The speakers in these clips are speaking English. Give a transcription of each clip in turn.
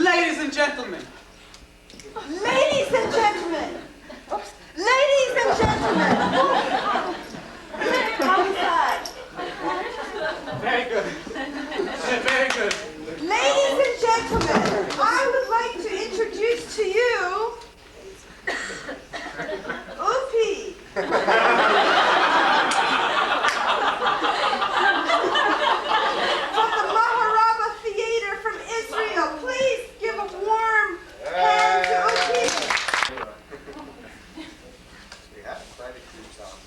Ladies and gentlemen. Ladies and gentlemen. Ladies and gentlemen. How was that? Very good. Very good. Ladies and gentlemen, I would like to introduce to you Upi. From the Maharaba Theater from Israel. Please give a warm hand to Upi. We have quite a few songs.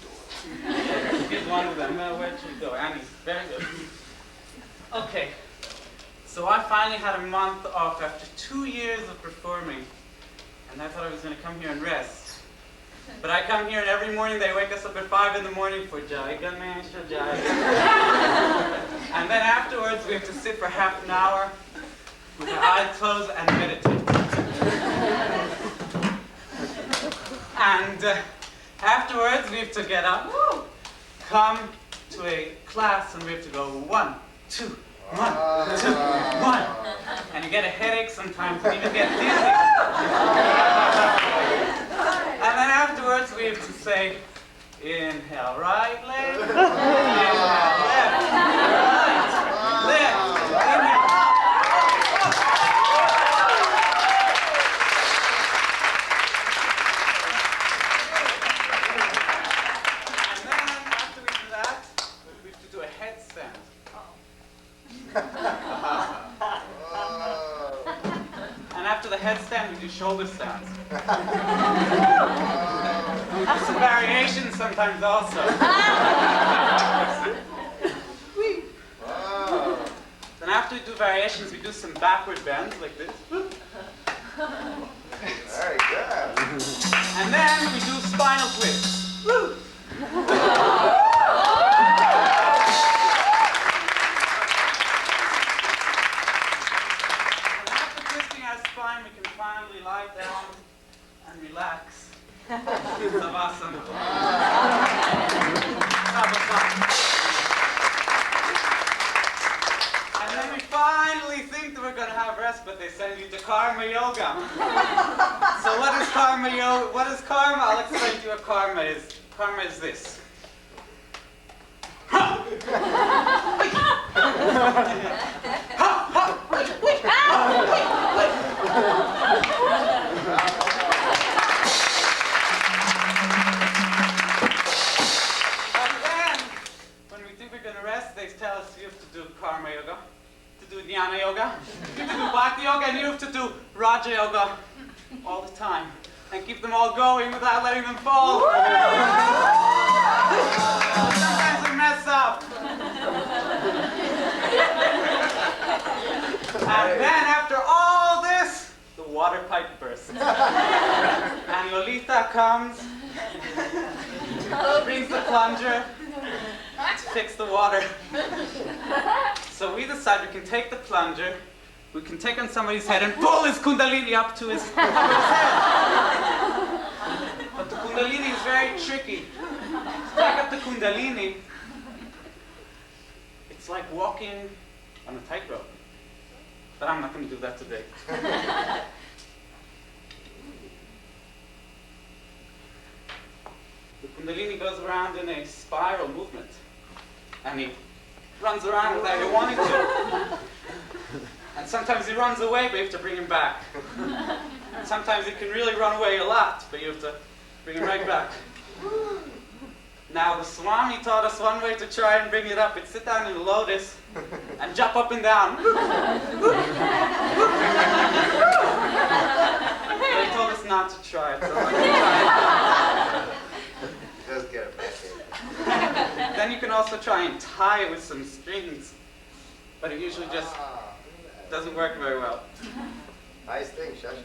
Here's one of them. Where should we go? Annie, very good. Okay. So I finally had a month off after 2 years of performing. And I thought I was going to come here and rest. But I come here and every morning they wake us up at 5 in the morning for Gajananum. And then afterwards we have to sit for half an hour with our eyes closed and meditate. And afterwards we have to get up, come to a class, and we have to go 1, 2, 1, 2, 1. And you get a headache sometimes and even get dizzy. And then afterwards we have to say, inhale right leg, inhale left, right, left, inhale up, up. And then after we do that, we have to do a headstand. And after the headstand, we do shoulder stands. We do some variations sometimes also. Then after we do variations, we do some backward bends like this. Very good. And then we do spinal twists. We can finally lie down and relax. Savasana. And then we finally think that we're going to have rest, but they send you to karma yoga. So what is karma yoga? What is karma? I'll explain to you what karma is. Karma is this. They tell us you have to do karma yoga, to do jnana yoga, you have to do bhakti yoga, and you have to do raja yoga all the time. And keep them all going without letting them fall. Sometimes we mess up. And then after all this, the water pipe bursts. And Lolita comes, she brings the plunger to fix the water. So we decide we can take the plunger, we can take on somebody's head and pull his kundalini up to his head. But the kundalini is very tricky. To take up the kundalini, it's like walking on a tightrope. But I'm not going to do that today. The kundalini goes around in a spiral movement. And he runs around without you wanting to. And sometimes he runs away, but you have to bring him back. And sometimes he can really run away a lot, but you have to bring him right back. Now the Swami taught us one way to try and bring it up. It's sit down in a lotus and jump up and down. But he told us not to try it, so I'm not going to try it. Just get it back in. Then you can also try and tie it with some strings, but it usually just doesn't work very well. Nice thing, Shashi.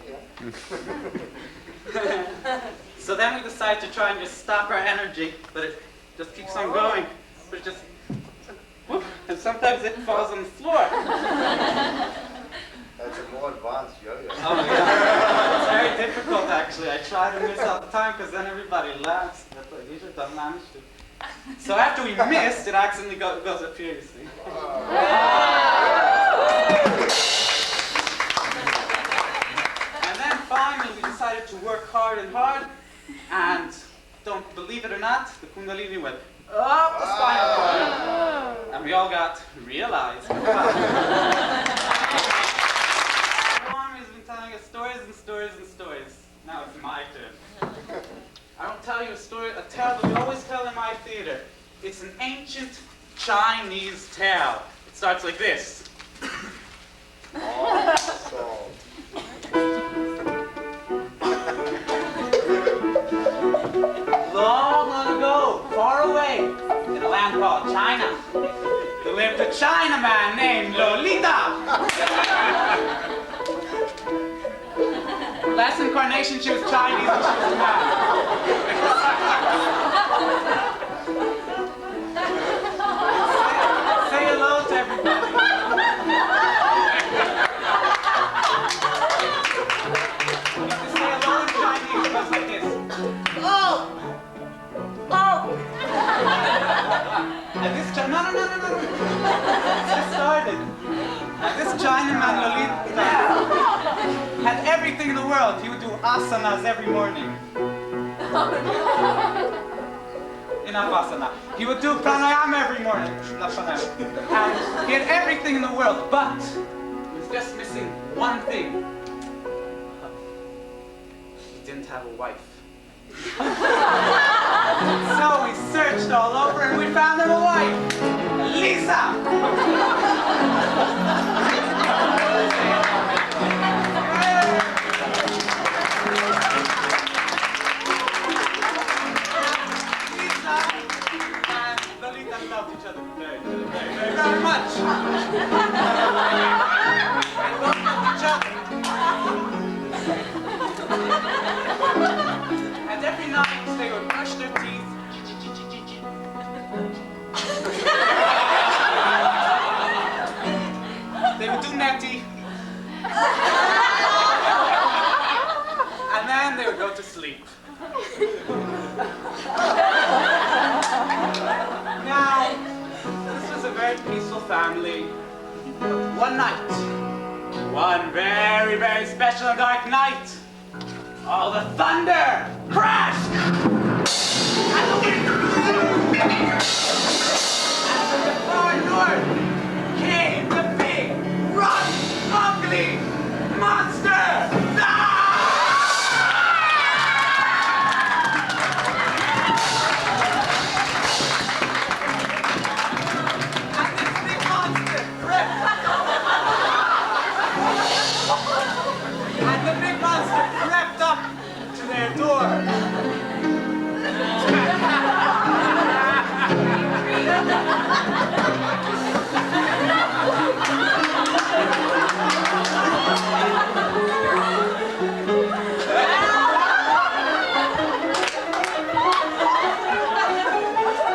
So then we decide to try and just stop our energy, but it just keeps on going. But it just, whoop, and sometimes it falls on the floor. That's a more advanced yoga. Oh yeah, it's very difficult actually. I try to miss all the time because then everybody laughs, but I usually don't manage to. So after we missed, it accidentally goes up here, you see. decided to work hard and hard, and don't believe it or not, the Kundalini went up the spinal cord, and we all got realized. Has been telling us stories and stories and stories. Now it's my turn. I don't tell you a story, a tale that we always tell in my theater. It's an ancient Chinese tale. It starts like this. Long, long ago, far away, in a land called China, there lived a Chinaman named Lolita. Last incarnation, she was Chinese and she was a man. Say hello to everybody. You need to say hello in Chinese, just like this. Oh! Oh! And this no. It's just started. And this Chinaman Lolita had everything in the world. He would do asanas every morning. Enough asana. He would do pranayama every morning. Not pranayama. And he had everything in the world, but he was just missing one thing. He didn't have a wife. So we searched all over and we found him a wife. Lisa! Loved each other very much. And both loved each other. And every night they would brush their teeth. They would do netty. And then they would go to sleep. Now, this was a very peaceful family. But one night, one very, very special and dark night, all the thunder crashed! And the wind blew! And from the far north came the big, rough, ugly monster! And the big monster crept up to their door.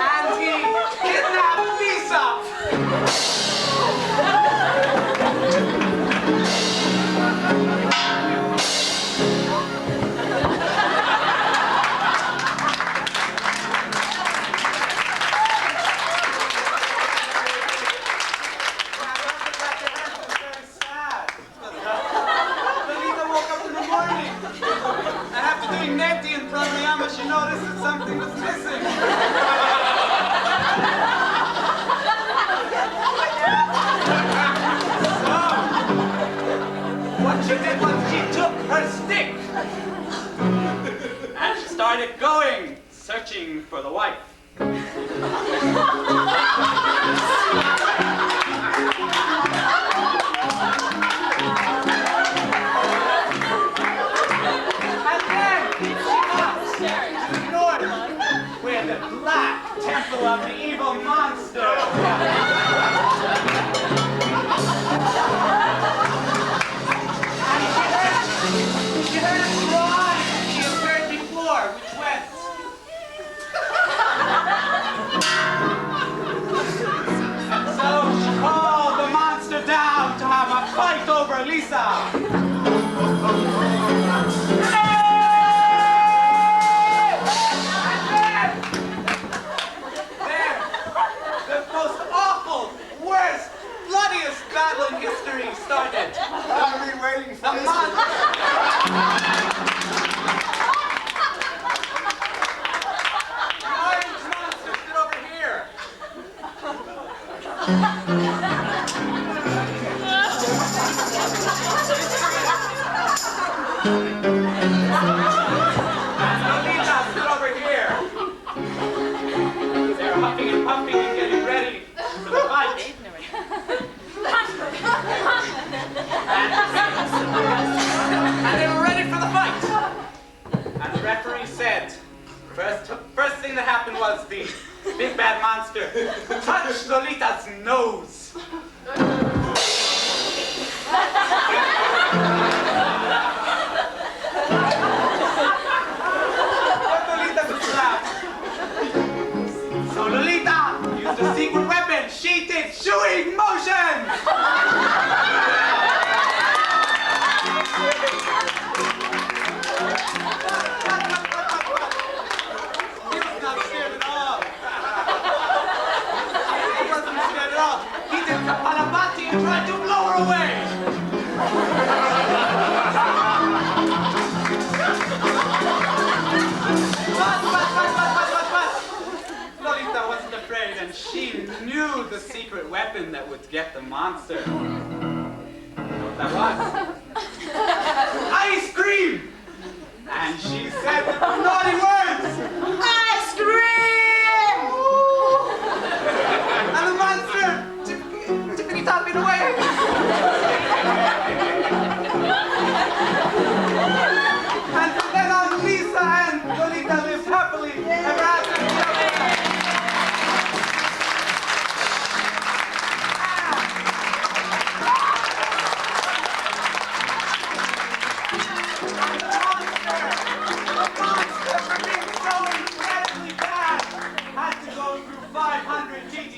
And he kidnapped Lisa. Netty and pranayama, she noticed that something was missing. So, what she did was she took her stick and she started going, searching for the wife. Where the black temple of the evil monster. And she heard a cry she had heard before, which went. And so she called the monster down to have a fight over Lisa. Battle in history started. What are we waiting for? The monster. was the big bad monster who touched Lolita's nose. But Lolita was slapped. So Lolita used a secret weapon. She did chewing motions. He was not scared at all. He wasn't scared at all. He did Kapalabhati and tried to blow her away. But Lolita wasn't afraid, and she knew the secret weapon that would get the monster. You know what that was? Ice cream! And she said with the naughty words, Ice cream! and the monster tippity-topping away. And from then on, Lisa and Lolita lived happily ever after. The monster, for being so incredibly bad, had to go through 500 GT